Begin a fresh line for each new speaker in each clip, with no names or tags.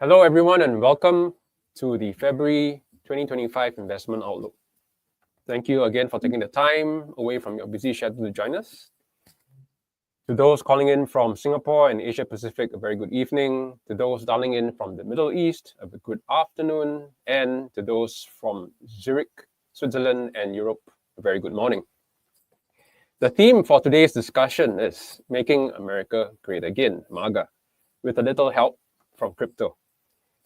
Hello, everyone, and welcome to the February 2025 Investment Outlook. Thank you again for taking the time away from your busy schedule to join us. To those calling in from Singapore and Asia Pacific, a very good evening. To those dialing in from the Middle East, a good afternoon. And to those from Zurich, Switzerland, and Europe, a very good morning. The theme for today's discussion is Making America Great Again, MAGA, with a little help from crypto.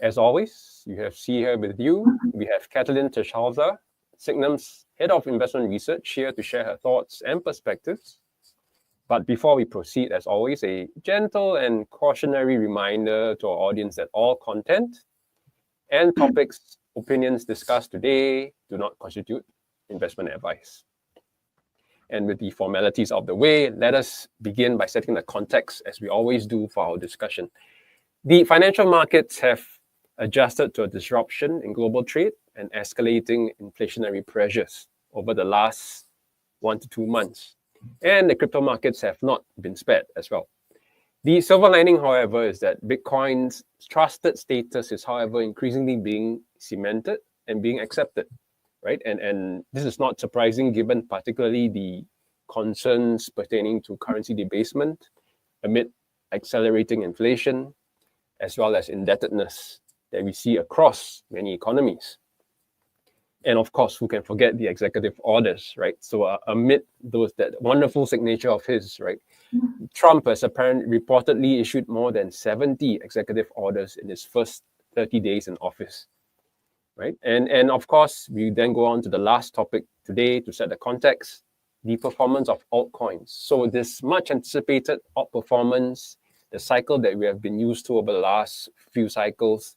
As always, you have C here with you. We have Katalin Tischhauser, Sygnum's Head of Investment Research, here to share her thoughts and perspectives. But before we proceed, as always, a gentle and cautionary reminder to our audience that all content and topics, opinions discussed today do not constitute investment advice. And with the formalities of the way, let us begin by setting the context, as we always do for our discussion. The financial markets have adjusted to a disruption in global trade and escalating inflationary pressures over the last 1 to 2 months. And the crypto markets have not been spared as well. The silver lining, however, is that Bitcoin's trusted status is, however, increasingly being cemented and being accepted, right? And this is not surprising given particularly the concerns pertaining to currency debasement amid accelerating inflation, as well as indebtedness that we see across many economies. And of course, who can forget the executive orders, right? So amid that wonderful signature of his, right? Trump has apparently reportedly issued more than 70 executive orders in his first 30 days in office, right? And of course, we then go on to the last topic today to set the context, the performance of altcoins. So this much anticipated outperformance, the cycle that we have been used to over the last few cycles,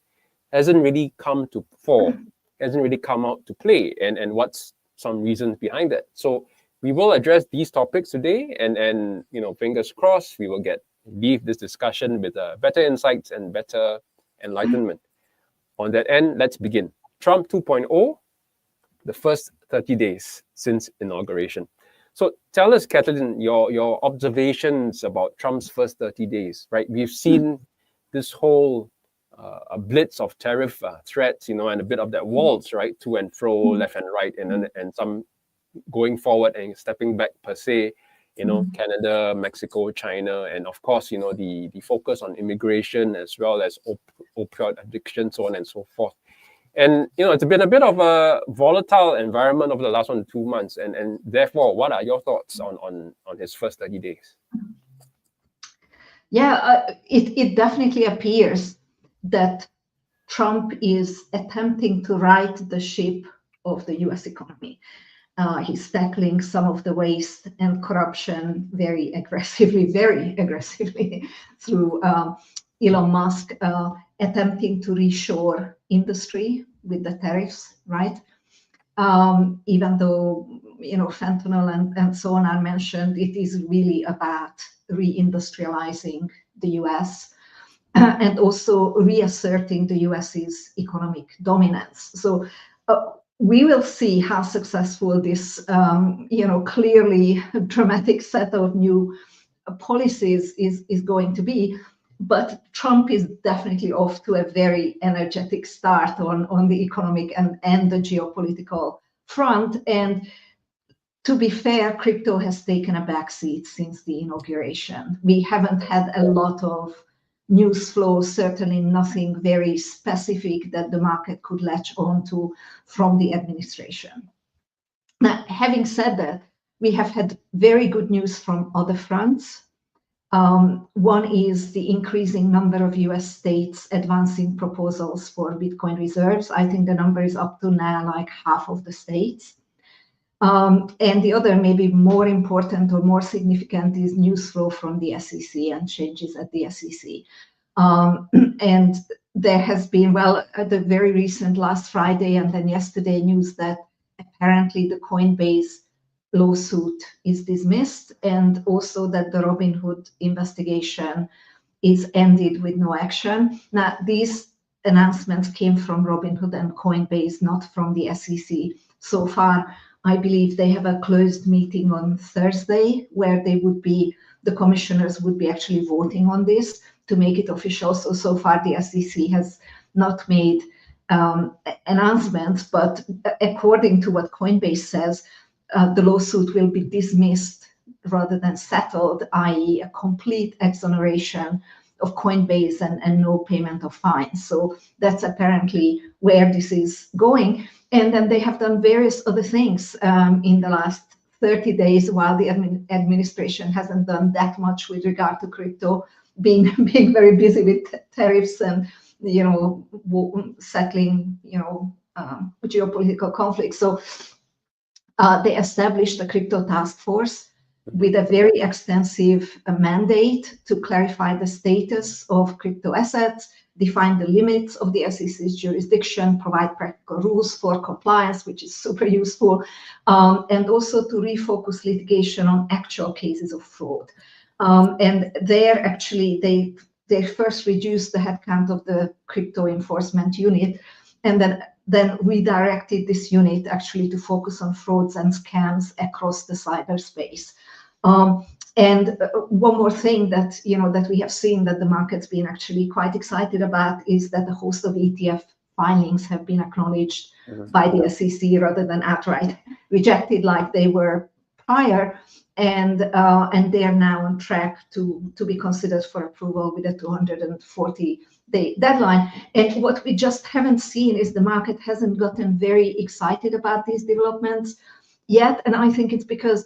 hasn't really come to fore, hasn't really come out to play, and what's some reasons behind that. So we will address these topics today, and fingers crossed, we will leave this discussion with better insights and better enlightenment. On that end, let's begin. Trump 2.0, the first 30 days since inauguration. So tell us, Katalin, your observations about Trump's first 30 days, right? We've seen this whole a blitz of tariff threats, and a bit of that waltz, right, to and fro, left and right, and some going forward and stepping back per se, Canada, Mexico, China, and of course, the focus on immigration as well as opioid addiction, so on and so forth. And it's been a bit of a volatile environment over the last 1 to 2 months, and therefore, what are your thoughts on his first 30 days?
Yeah, it definitely appears that Trump is attempting to right the ship of the US economy. He's tackling some of the waste and corruption very aggressively through Elon Musk attempting to reshore industry with the tariffs, right? Even though, fentanyl and so on are mentioned, it is really about reindustrializing the US. And also reasserting the US's economic dominance. So we will see how successful this, clearly dramatic set of new policies is going to be. But Trump is definitely off to a very energetic start on the economic and the geopolitical front. And to be fair, crypto has taken a backseat since the inauguration. We haven't had a lot of news flow, certainly nothing very specific that the market could latch on to from the administration. Now, having said that, we have had very good news from other fronts. One is the increasing number of US states advancing proposals for Bitcoin reserves. I think the number is up to now like half of the states. And the other, maybe more important or more significant, is news flow from the SEC and changes at the SEC. And there has been, at the very recent last Friday and then yesterday, news that apparently the Coinbase lawsuit is dismissed, and also that the Robinhood investigation is ended with no action. Now, these announcements came from Robinhood and Coinbase, not from the SEC so far. I believe they have a closed meeting on Thursday where the commissioners would be actually voting on this to make it official. So far the SEC has not made announcements, but according to what Coinbase says, the lawsuit will be dismissed rather than settled, i.e. a complete exoneration of Coinbase and no payment of fines. So that's apparently where this is going. And then they have done various other things in the last 30 days, while the administration hasn't done that much with regard to crypto, being very busy with tariffs and settling geopolitical conflicts. So they established a crypto task force with a very extensive mandate to clarify the status of crypto assets, define the limits of the SEC's jurisdiction, provide practical rules for compliance, which is super useful, and also to refocus litigation on actual cases of fraud. And there, actually, they first reduced the headcount of the crypto enforcement unit, and then redirected this unit actually to focus on frauds and scams across the cyberspace. And one more thing that we have seen that the market's been actually quite excited about is that a host of ETF filings have been acknowledged by the SEC rather than outright rejected like they were prior, and they are now on track to be considered for approval with a 240-day deadline. And what we just haven't seen is the market hasn't gotten very excited about these developments yet, and I think it's because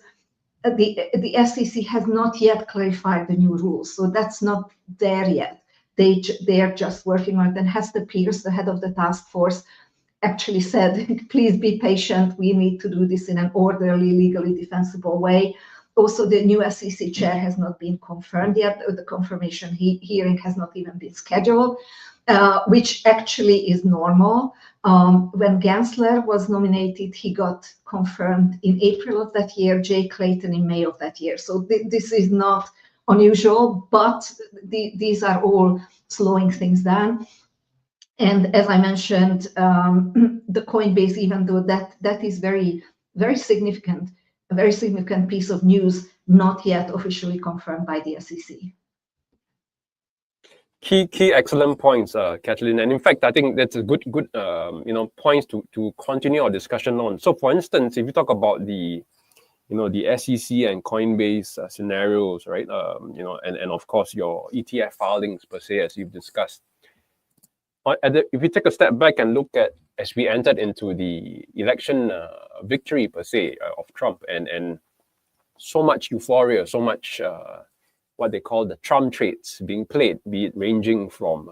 the SEC has not yet clarified the new rules, so that's not there yet. They are just working on it. And Hester Pierce, the head of the task force, actually said, please be patient, we need to do this in an orderly, legally defensible way. Also, the new SEC chair has not been confirmed yet. The confirmation hearing has not even been scheduled, which actually is normal. When Gensler was nominated, he got confirmed in April of that year, Jay Clayton in May of that year. So this is not unusual, but these are all slowing things down. And as I mentioned, the Coinbase, even though that is very, very significant, a very significant piece of news, not yet officially confirmed by the SEC.
Key excellent points, Katalin. And in fact, I think that's a good points to continue our discussion on. So, for instance, if you talk about the SEC and Coinbase scenarios, right? And of course your ETF filings per se, as you've discussed. If you take a step back and look at as we entered into the election victory per se of Trump, and so much euphoria, so much what they call the Trump trades being played, be it ranging from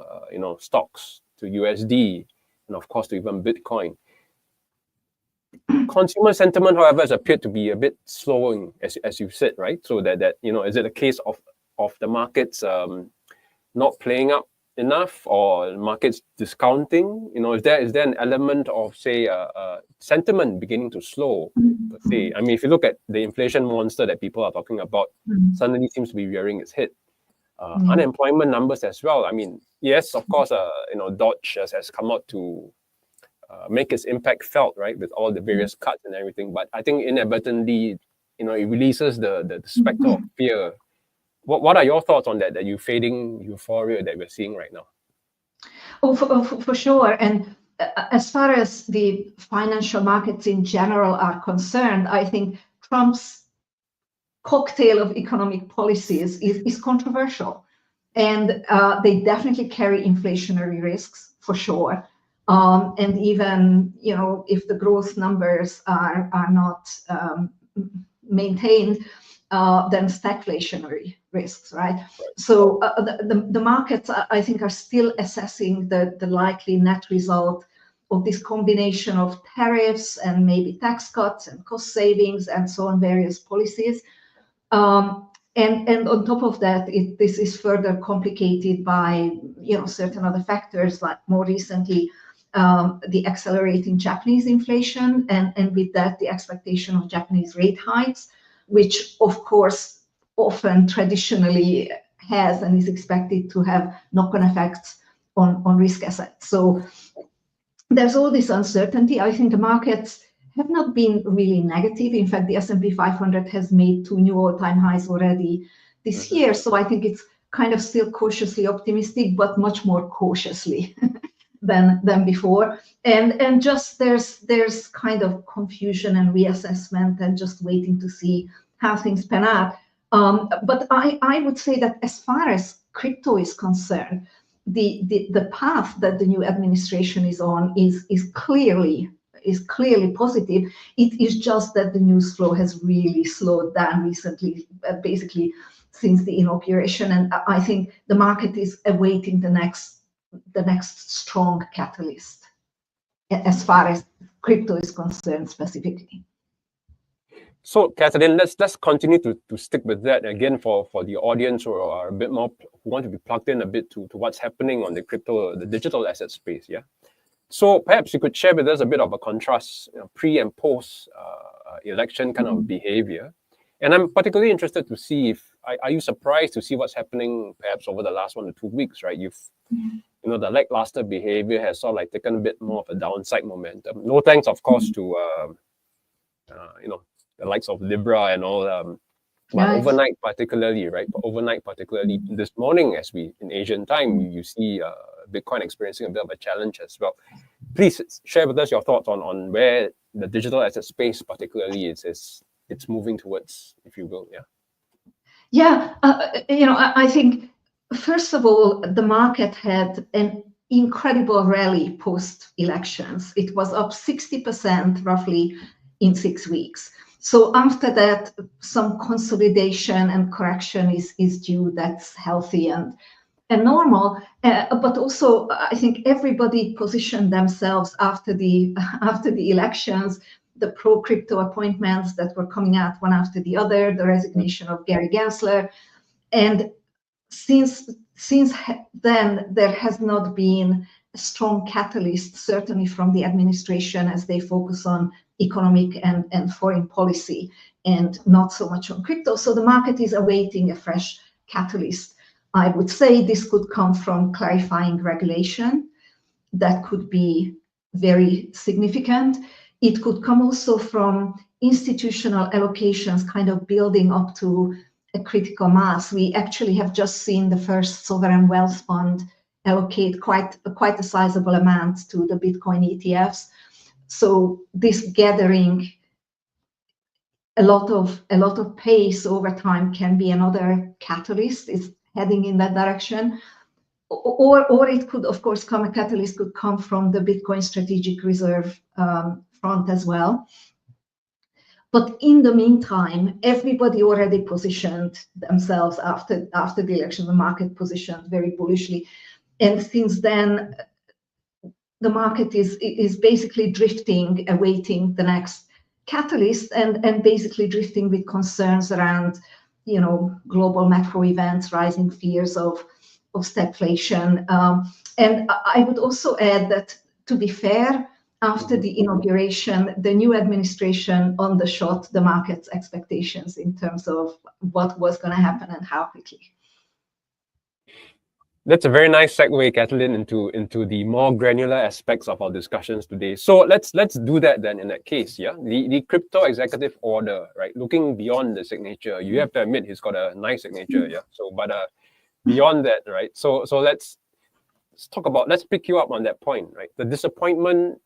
stocks to USD, and of course to even Bitcoin. Consumer sentiment, however, has appeared to be a bit slowing, as you said, right? So that is it a case of the markets not playing up enough, or markets discounting? Is there an element of, say, sentiment beginning to slow per se? I mean, if you look at the inflation monster that people are talking about, suddenly seems to be rearing its head. Unemployment numbers as well. I mean, yes, of course, Dodge has come out to make its impact felt, right, with all the various cuts and everything. But I think inadvertently, it releases the specter of fear. What are your thoughts on that fading euphoria that we're seeing right now?
Oh, for sure. And as far as the financial markets in general are concerned, I think Trump's cocktail of economic policies is controversial. And they definitely carry inflationary risks, for sure. And even, if the growth numbers are not maintained, then stagflationary risks, right? So the markets, I think, are still assessing the likely net result of this combination of tariffs and maybe tax cuts and cost savings and so on, various policies. And on top of that, this is further complicated by certain other factors, like more recently the accelerating Japanese inflation, and with that the expectation of Japanese rate hikes, which of course often traditionally has and is expected to have knock-on effects on risk assets. So there's all this uncertainty. I think the markets have not been really negative. In fact, the S&P 500 has made 2 new all-time highs already this year. So I think it's kind of still cautiously optimistic, but much more cautiously than before. And just there's kind of confusion and reassessment and just waiting to see how things pan out. But I would say that as far as crypto is concerned, the path that the new administration is on is clearly positive. It is just that the news flow has really slowed down recently, basically since the inauguration. And I think the market is awaiting the next strong catalyst as far as crypto is concerned specifically.
So, Katalin, let's continue to stick with that again for the audience who are a bit more, who want to be plugged in a bit to what's happening on the digital asset space. Yeah. So perhaps you could share with us a bit of a contrast, pre and post election kind of behavior. And I'm particularly interested to see if are you surprised to see what's happening perhaps over the last 1 to 2 weeks, right? The lackluster behavior has sort of like taken a bit more of a downside momentum. No thanks, of course, to the likes of Libra and all. But overnight, particularly, right? Overnight, particularly this morning, as we in Asian time, you see Bitcoin experiencing a bit of a challenge as well. Please share with us your thoughts on where the digital asset space, particularly, it's moving towards, if you will. Yeah.
Yeah, I think first of all, the market had an incredible rally post-elections. It was up 60% roughly in 6 weeks. So after that, some consolidation and correction is due. That's healthy and normal. But also, I think everybody positioned themselves after the elections, the pro-crypto appointments that were coming out one after the other, the resignation of Gary Gensler, and since then there has not been a strong catalyst, certainly from the administration, as they focus on economic and foreign policy and not so much on crypto. So the market is awaiting a fresh catalyst. I would say this could come from clarifying regulation. That could be very significant. It could come also from institutional allocations kind of building up to a critical mass. We actually have just seen the first sovereign wealth fund allocate quite a sizable amount to the Bitcoin ETFs. So this gathering a lot of pace over time can be another catalyst. It's heading in that direction. Or it could, of course, a catalyst could come from the Bitcoin strategic reserve front as well. But in the meantime, everybody already positioned themselves after the election. The market positioned very bullishly, and since then, the market is basically drifting, awaiting the next catalyst, and basically drifting with concerns around, global macro events, rising fears of stagflation. And I would also add that, to be fair, after the inauguration, the new administration undershot the market's expectations in terms of what was going to happen and how quickly.
That's a very nice segue, Katalin, into the more granular aspects of our discussions today. So let's do that then in that case, yeah? The crypto executive order, right? Looking beyond the signature, you have to admit he's got a nice signature, yeah? So, but beyond that, right? So let's talk about, let's pick you up on that point, right? The disappointment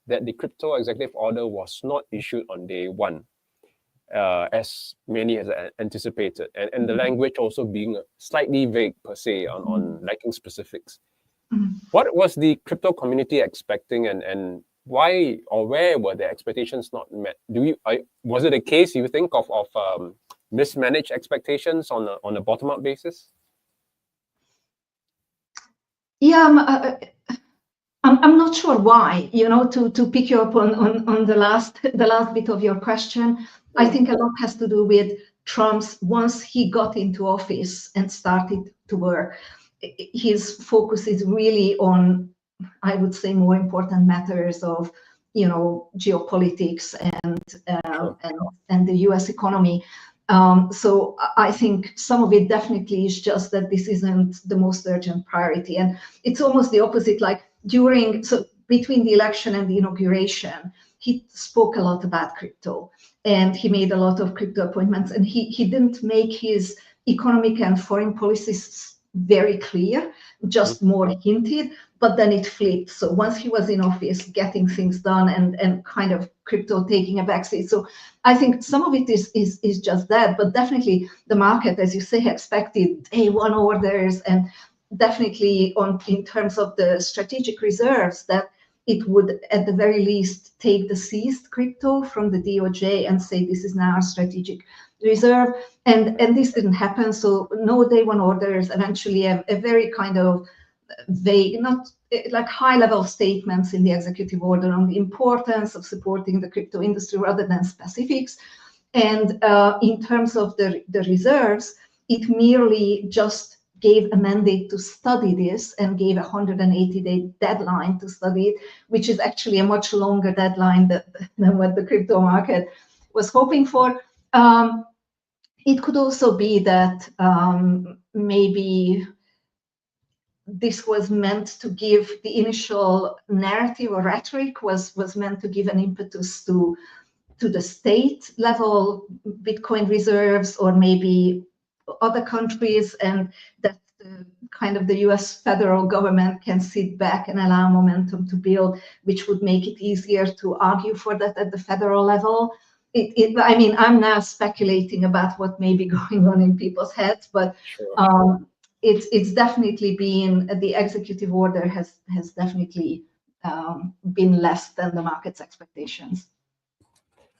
that the crypto executive order was not issued on day one, as many has anticipated, and the language also being slightly vague per se on lacking specifics. What was the crypto community expecting, and why or where were their expectations not met? Was it a case, you think, of mismanaged expectations on a bottom-up basis?
Yeah, I'm not sure why. To pick you up on the last bit of your question, I think a lot has to do with Trump's, once he got into office and started to work, his focus is really on, I would say, more important matters of, geopolitics and the U.S. economy. So I think some of it definitely is just that this isn't the most urgent priority. And it's almost the opposite, like between the election and the inauguration, he spoke a lot about crypto and he made a lot of crypto appointments, and he didn't make his economic and foreign policies very clear, just more hinted, but then it flipped. So once he was in office, getting things done and kind of crypto taking a backseat. So I think some of it is just that, but definitely the market, as you say, expected day one orders, and definitely in terms of the strategic reserves, that it would at the very least take the seized crypto from the DOJ and say this is now a strategic reserve, and this didn't happen. So no day one orders. Eventually a very kind of vague, not like high level statements in the executive order on the importance of supporting the crypto industry rather than specifics. And in terms of the reserves, it merely just gave a mandate to study this and gave a 180-day deadline to study it, which is actually a much longer deadline than what the crypto market was hoping for. It could also be that maybe this was meant to give the initial narrative or rhetoric was meant to give an impetus to the state level Bitcoin reserves, or maybe other countries, and that kind of the US federal government can sit back and allow momentum to build, which would make it easier to argue for that at the federal level. I mean, I'm now speculating about what may be going on in people's heads, but sure. It's definitely been, the executive order has definitely been less than the market's expectations.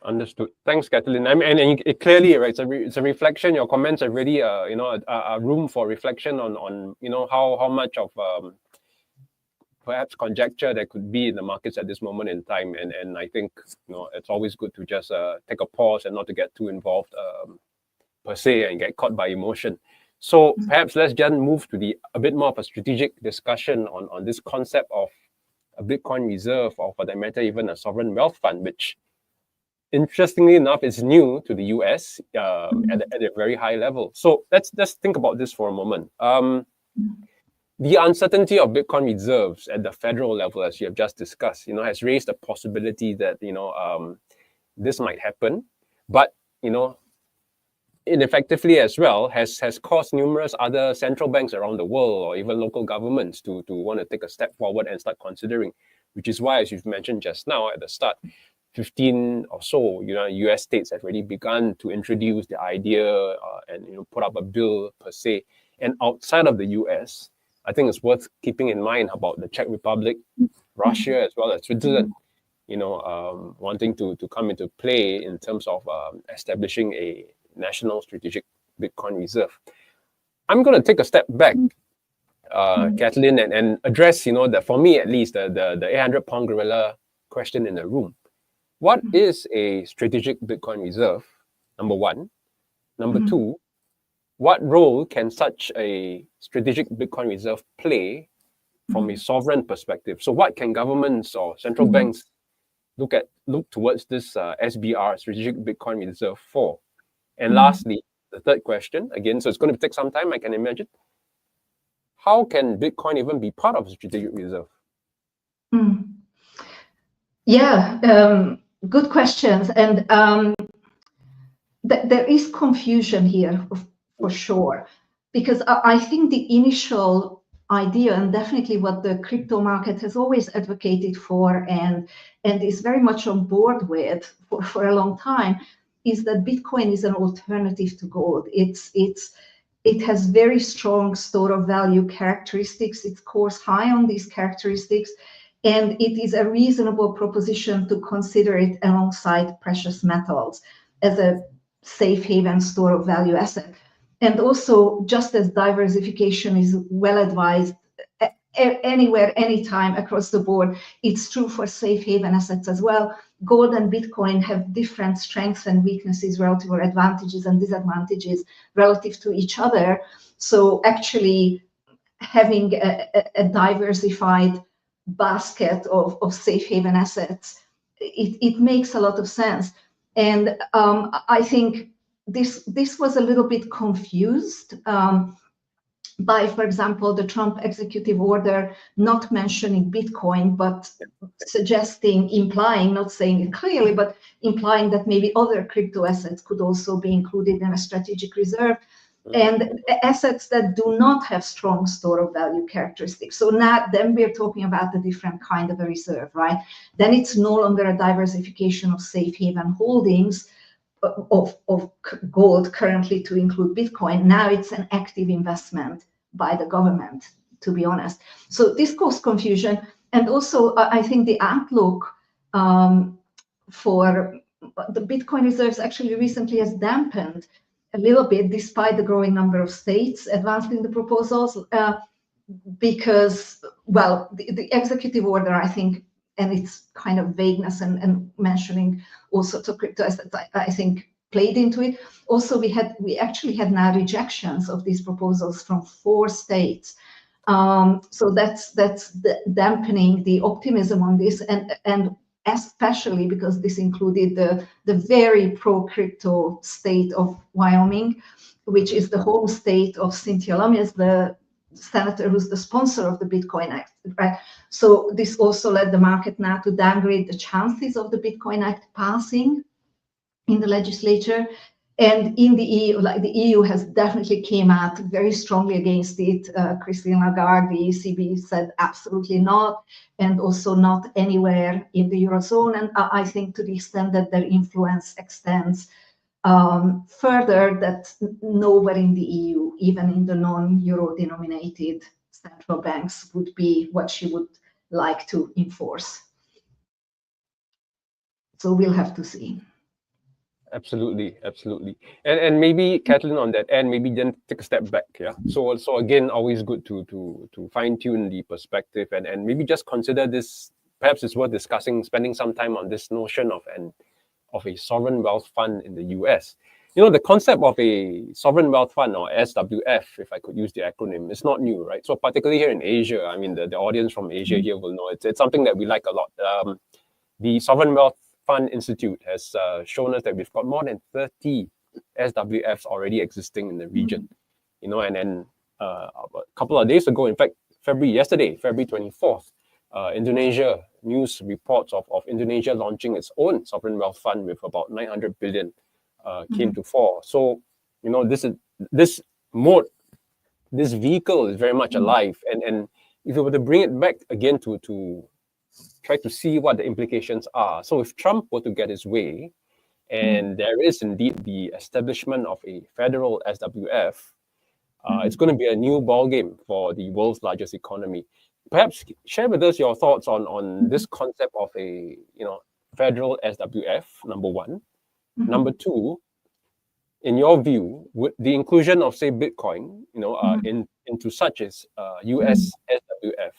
Understood. Thanks, Katalin. I mean, and it clearly, right? It's a reflection. Your comments are really, a room for reflection on how much of perhaps conjecture there could be in the markets at this moment in time. And I think it's always good to just take a pause and not to get too involved per se and get caught by emotion. So perhaps let's just move to a bit more of a strategic discussion on this concept of a Bitcoin reserve, or for that matter, even a sovereign wealth fund, which, interestingly enough, is new to the US at a very high level. So let's think about this for a moment. The uncertainty of Bitcoin reserves at the federal level, as you have just discussed, has raised the possibility that this might happen, but ineffectively as well has caused numerous other central banks around the world, or even local governments, to want to take a step forward and start considering. Which is why, as you've mentioned just now at the start, 15 or so US states have already begun to introduce the idea and put up a bill per se. And outside of the US, I think it's worth keeping in mind about the Czech Republic, Russia, as well as Switzerland, wanting to come into play in terms of establishing a national strategic Bitcoin reserve. I'm going to take a step back, Katalin, and address, that for me at least, the 800-pound gorilla question in the room. What is a strategic Bitcoin reserve? Number one. Number two, what role can such a strategic Bitcoin reserve play from a sovereign perspective? So what can governments or central banks look towards this SBR, strategic Bitcoin reserve, for? And lastly, the third question, again, so it's going to take some time, I can imagine. How can Bitcoin even be part of a strategic reserve?
Yeah, good questions. And there is confusion here for sure, because I think the initial idea, and definitely what the crypto market has always advocated for and is very much on board with for a long time, is that Bitcoin is an alternative to gold. It has very strong store of value characteristics. It scores high on these characteristics, and it is a reasonable proposition to consider it alongside precious metals as a safe haven store of value asset. And also, just as diversification is well advised anywhere, anytime, across the board, it's true for safe haven assets as well. Gold and Bitcoin have different strengths and weaknesses, relative or advantages and disadvantages relative to each other. So actually having a diversified basket of safe haven assets, it makes a lot of sense. And I think this was a little bit confused by, for example, the Trump executive order not mentioning Bitcoin, but suggesting, implying, not saying it clearly, but implying that maybe other crypto assets could also be included in a strategic reserve, and assets that do not have strong store of value characteristics. So now then we're talking about a different kind of a reserve, right? Then it's no longer a diversification of safe haven holdings of gold currently to include Bitcoin. Now it's an active investment by the government, to be honest. So this caused confusion. And also, I think the outlook for the Bitcoin reserves actually recently has dampened a little bit, despite the growing number of states advancing the proposals, because, well, the executive order, I think, and its kind of vagueness and mentioning all sorts of crypto assets, I think, played into it. Also, we actually had now rejections of these proposals from 4 states. So that's dampening the optimism on this, and especially because this included the very pro-crypto state of Wyoming, which is the home state of Cynthia Lummis, the senator who's the sponsor of the Bitcoin Act, right? So this also led the market now to downgrade the chances of the Bitcoin Act passing in the legislature. And in the EU, like the EU has definitely came out very strongly against it. Christine Lagarde, the ECB, said absolutely not, and also not anywhere in the Eurozone. And I think to the extent that their influence extends further, that nowhere in the EU, even in the non-euro denominated central banks, would be what she would like to enforce. So we'll have to see.
Absolutely. And maybe, Katalin, on that end, maybe then take a step back. Yeah. So again, always good to fine-tune the perspective and maybe just consider this. Perhaps it's worth discussing, spending some time on this notion of a sovereign wealth fund in the US. You know, the concept of a sovereign wealth fund, or SWF, if I could use the acronym, is not new, right? So particularly here in Asia, I mean, the audience from Asia here will know it's something that we like a lot. The Sovereign Wealth Fund Institute has shown us that we've got more than 30 SWFs already existing in the region. You know, and then a couple of days ago, in fact, yesterday, February 24th, Indonesia news reports of Indonesia launching its own sovereign wealth fund with about 900 billion came to fore. So, you know, this vehicle is very much alive. And if you were to bring it back again to try to see what the implications are. So if Trump were to get his way, and there is indeed the establishment of a federal SWF, it's going to be a new ballgame for the world's largest economy. Perhaps share with us your thoughts on this concept of a federal SWF, number one. Number two, in your view, would the inclusion of, say, Bitcoin, into such as US SWF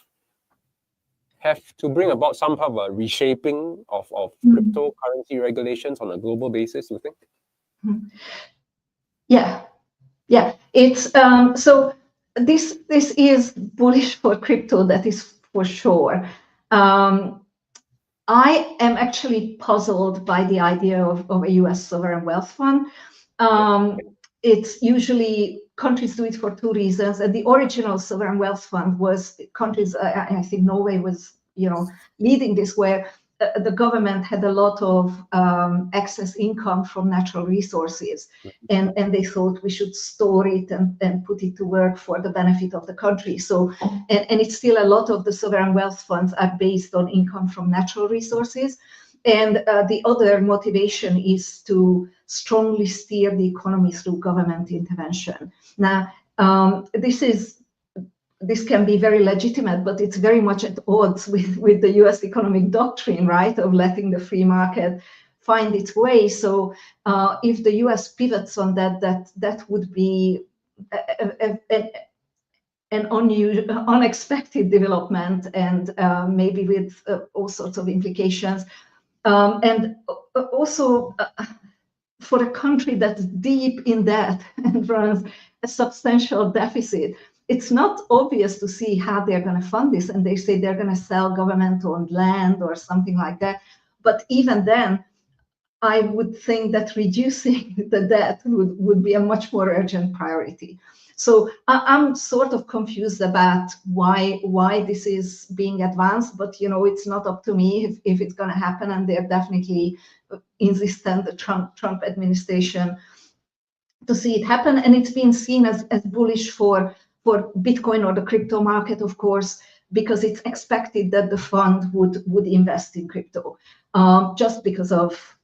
have to bring about some kind of a reshaping of cryptocurrency regulations on a global basis, you think?
Yeah. It's so this is bullish for crypto, that is for sure. I am actually puzzled by the idea of a US sovereign wealth fund. It's usually countries do it for 2 reasons. And the original sovereign wealth fund was countries, I think Norway was, leading this, where the government had a lot of excess income from natural resources, and they thought we should store it and put it to work for the benefit of the country. So, and it's still a lot of the sovereign wealth funds are based on income from natural resources. And the other motivation is to strongly steer the economy through government intervention. Now, this can be very legitimate, but it's very much at odds with the US economic doctrine, right, of letting the free market find its way. So if the US pivots on that would be an unexpected development, and maybe with all sorts of implications. And also for a country that's deep in debt and runs a substantial deficit, it's not obvious to see how they're going to fund this. And they say they're going to sell government-owned land or something like that. But even then, I would think that reducing the debt would be a much more urgent priority. So I'm sort of confused about why this is being advanced, but it's not up to me if it's going to happen, and they're definitely insistent, the Trump administration, to see it happen. And it's been seen as bullish for Bitcoin or the crypto market, of course, because it's expected that the fund would invest in crypto, just because of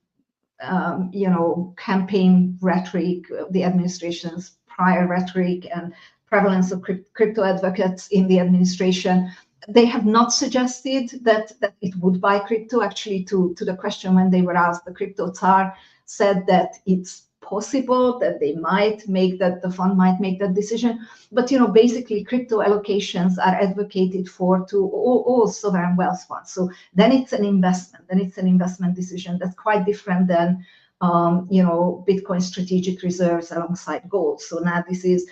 campaign rhetoric, the administration's prior rhetoric, and prevalence of crypto advocates in the administration. They have not suggested that it would buy crypto. Actually, to the question when they were asked, the crypto czar said that it's possible that they might make that, the fund might make that decision. But basically, crypto allocations are advocated for to all sovereign wealth funds. So then it's an investment. Then it's an investment decision that's quite different than Bitcoin strategic reserves alongside gold. So now this is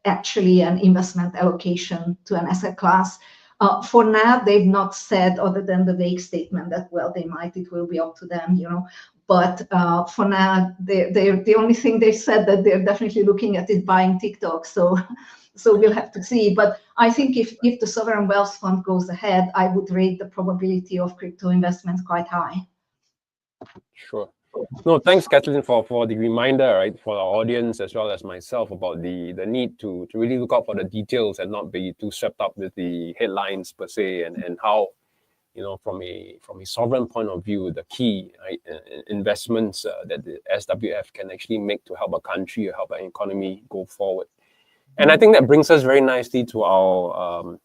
actually an investment allocation to an asset class. For now, they've not said, other than the vague statement that, well, they might, it will be up to them, But for now, the only thing they said that they're definitely looking at is buying TikTok. So we'll have to see. But I think if the sovereign wealth fund goes ahead, I would rate the probability of crypto investments quite high.
Sure. No, thanks, Katalin, for the reminder, right, for our audience as well as myself, about the need to really look out for the details and not be too swept up with the headlines per se, and how, from a sovereign point of view, the key, right, investments that the SWF can actually make to help a country or help an economy go forward. And I think that brings us very nicely to our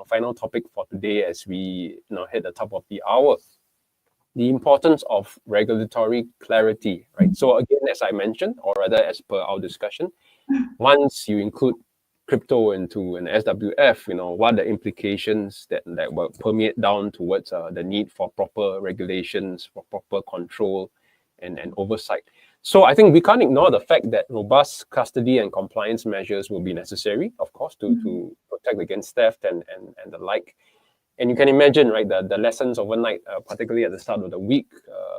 final topic for today, as we hit the top of the hour. The importance of regulatory clarity, right? So again, as I mentioned, or rather as per our discussion, once you include crypto into an SWF, what are the implications that will permeate down towards the need for proper regulations, for proper control and oversight. So I think we can't ignore the fact that robust custody and compliance measures will be necessary, of course, to protect against theft and the like. And you can imagine, right, the lessons overnight, particularly at the start of the week,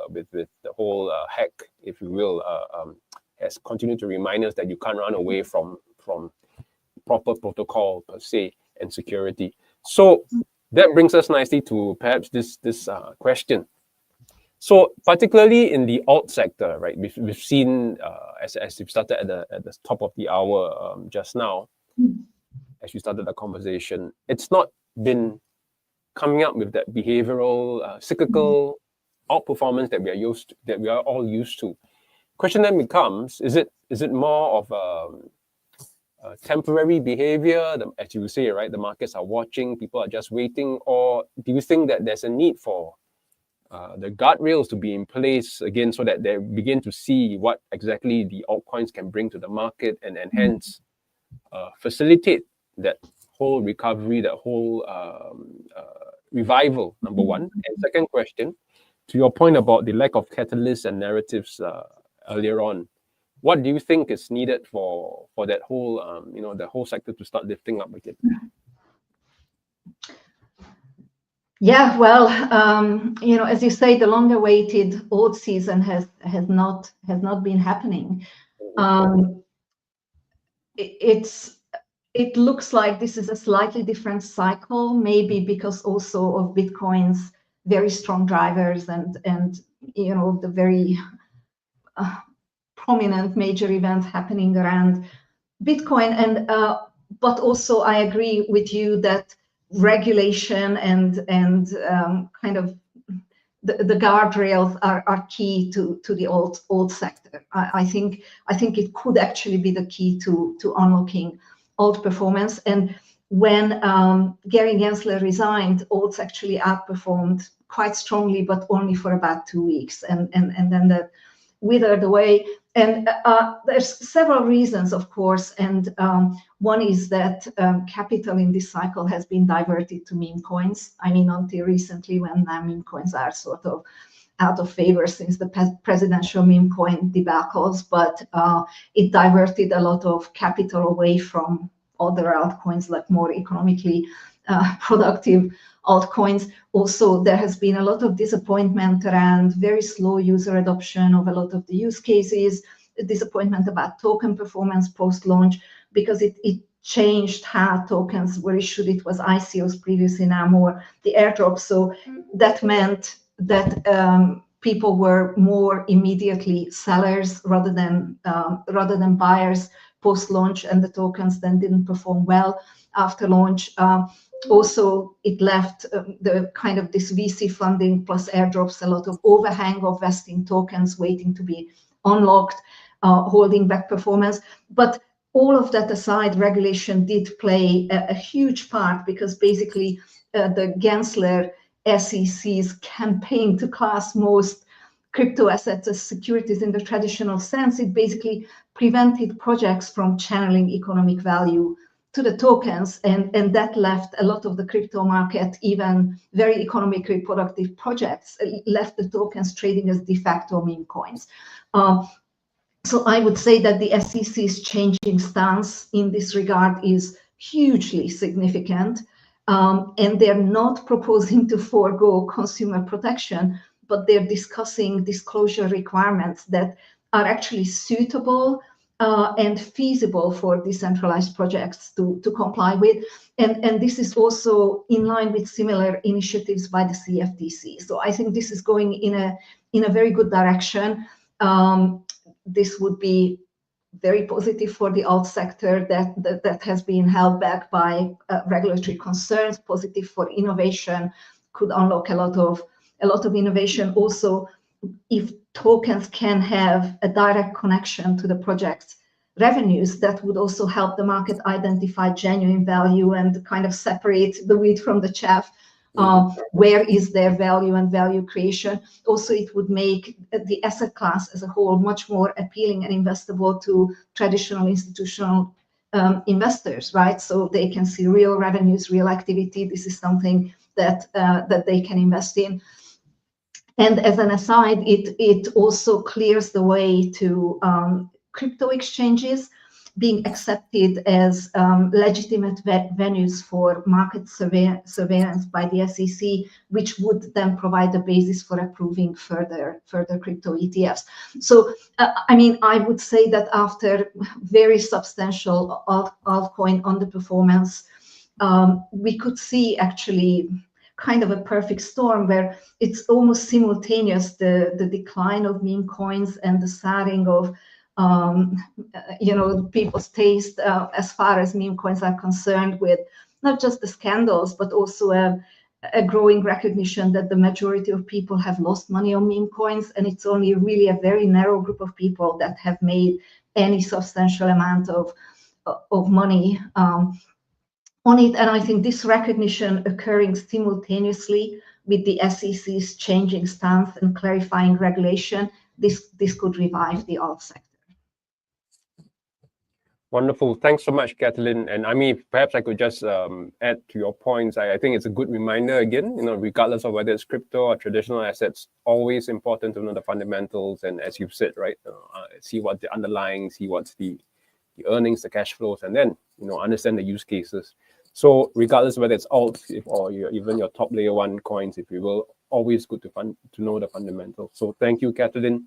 with the whole hack, if you will, has continued to remind us that you can't run away from proper protocol per se and security. So that brings us nicely to perhaps this question. So particularly in the alt sector, right, we've seen, as you've started at the top of the hour just now, as you started the conversation, it's not been coming up with that behavioral, cyclical outperformance that we are all used to. Question then becomes: is it more of a temporary behavior, as you say, right? The markets are watching, people are just waiting, or do you think that there's a need for the guardrails to be in place again, so that they begin to see what exactly the altcoins can bring to the market, and hence facilitate that whole recovery, that whole revival, number one? And second question, to your point about the lack of catalysts and narratives earlier on, what do you think is needed for that whole, the whole sector to start lifting up again?
Yeah, well, as you say, the long-awaited alt season has not been happening. It looks like this is a slightly different cycle, maybe because also of Bitcoin's very strong drivers and the very prominent major events happening around Bitcoin. And but also I agree with you that regulation and kind of the guardrails are key to the alt sector. I think it could actually be the key to unlocking alt performance. And when Gary Gensler resigned, alts actually outperformed quite strongly, but only for about 2 weeks, and then that withered away. And there's several reasons, of course, and one is that capital in this cycle has been diverted to meme coins. I mean, until recently, when now meme coins are sort of out of favor since the presidential meme coin debacles, but it diverted a lot of capital away from other altcoins, like more economically productive altcoins. Also, there has been a lot of disappointment around very slow user adoption of a lot of the use cases, disappointment about token performance post-launch, because it changed how tokens were issued. It was ICOs previously, now more the airdrop. So that meant that people were more immediately sellers rather than buyers post-launch, and the tokens then didn't perform well after launch. Also, it left the kind of this VC funding plus airdrops, a lot of overhang of vesting tokens waiting to be unlocked, holding back performance. But all of that aside, regulation did play a huge part, because basically the Gensler SEC's campaign to class most crypto assets as securities in the traditional sense, it basically prevented projects from channeling economic value to the tokens, and that left a lot of the crypto market, even very economically productive projects, left the tokens trading as de facto meme coins. So I would say that the SEC's changing stance in this regard is hugely significant, and they're not proposing to forego consumer protection, but they're discussing disclosure requirements that are actually suitable and feasible for decentralized projects to comply with. And this is also in line with similar initiatives by the CFTC. So I think this is going in a very good direction. This would be very positive for the alt sector that has been held back by regulatory concerns, positive for innovation, could unlock a lot of innovation. Also, if tokens can have a direct connection to the project's revenues, that would also help the market identify genuine value and kind of separate the wheat from the chaff. Where is their value and value creation? Also, it would make the asset class as a whole much more appealing and investable to traditional institutional investors, right? So they can see real revenues, real activity. This is something that they can invest in. And as an aside, it also clears the way to crypto exchanges being accepted as legitimate venues for market surveillance by the SEC, which would then provide the basis for approving further crypto ETFs. So, I mean, I would say that after very substantial altcoin underperformance, we could see actually kind of a perfect storm where it's almost simultaneous, the decline of meme coins and the souring of people's taste as far as meme coins are concerned, with not just the scandals, but also a growing recognition that the majority of people have lost money on meme coins, and it's only really a very narrow group of people that have made any substantial amount of money on it. And I think this recognition occurring simultaneously with the SEC's changing stance and clarifying regulation, this could revive the alt sector.
Wonderful. Thanks so much, Katalin. And I mean, perhaps I could just add to your points. I think it's a good reminder again, regardless of whether it's crypto or traditional assets, always important to know the fundamentals. And as you've said, right, see what the underlying, see what's the earnings, the cash flows, and then, understand the use cases. So regardless of whether it's alts or even your top layer one coins, if you will, always good to know the fundamentals. So thank you, Katalin,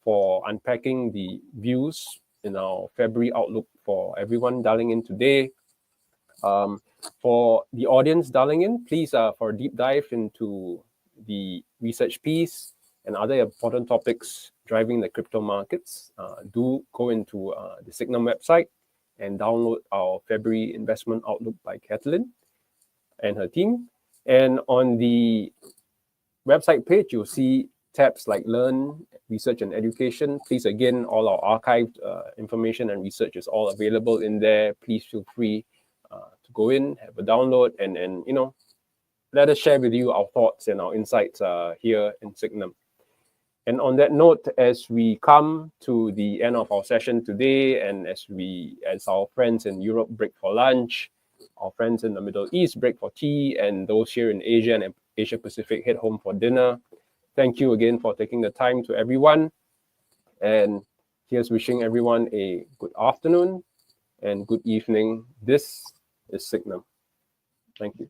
for unpacking the views in our February outlook for everyone dialing in today. For the audience dialing in, please, for a deep dive into the research piece and other important topics driving the crypto markets, do go into the Sygnum website and download our February investment outlook by Katalin and her team. And on the website page, you'll see tabs like Learn, Research and Education. Please, again, all our archived information and research is all available in there. Please feel free to go in, have a download, and let us share with you our thoughts and our insights here in Sygnum. And on that note, as we come to the end of our session today, and as our friends in Europe break for lunch, our friends in the Middle East break for tea, and those here in Asia and Asia Pacific head home for dinner, thank you again for taking the time to everyone. And here's wishing everyone a good afternoon and good evening. This is Sygnum. Thank you.